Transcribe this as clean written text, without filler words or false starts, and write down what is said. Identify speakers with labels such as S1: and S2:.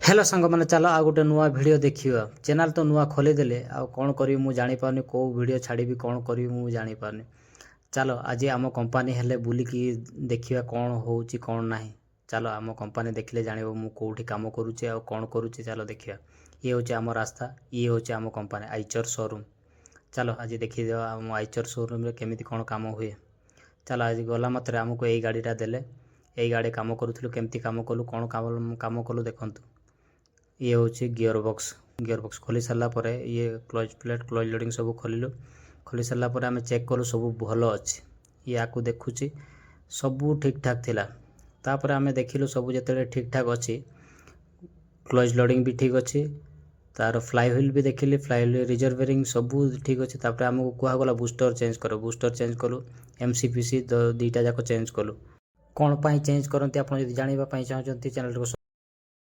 S1: Hello सांग मैंने चलो आ गोटे नुआ वीडियो देखिए चैनल तो नुआ खोलीदेले आ कौन करी मु जानी पारनी को वीडियो छाड़ी कौन करी मु जानी पारनी। चलो आज आम कंपनी हेले बुलिकी देखिए कौन होउची कौन नहीं। चलो आम कंपनी देखले जानिबो मु कोठी काम करूची आ कौन करूची। चलो देखिए ये होचे आम रास्ता ये होचे आम कंपनी आइचर शोरूम। चलो आज देखी दे आम आइचर शोरूम रे केमिति कौन काम हुए। चलो आज गला मात्रे आमको यही गाड़ीटा देले यही गाड़ी काम करूँ केमती काम कलु कौन काम कलु देखंतु। ये होची गियर बॉक्स खोली सारा पर ये क्लच प्लेट क्लच लोडिंग सब खोली सारा पर आम चेक कलु सब भल अच्छे ये आपको देखुची सब ठीक ठाक थिला। तापर आम देखिलु सब जिते ठीक ठाक अच्छी क्लच लोडिंग भी ठीक अच्छी तार फ्लाई व्हील भी देखिली फ्लाई व्हील रिजर्वेरिंग सब ठीक अच्छे। तापर आमको कहगला बूस्टर चेंज कलु MCPC 2टा जाक चेंज कलु। कौन पाई चेंज करती आप जानवाई चाहते चैनल को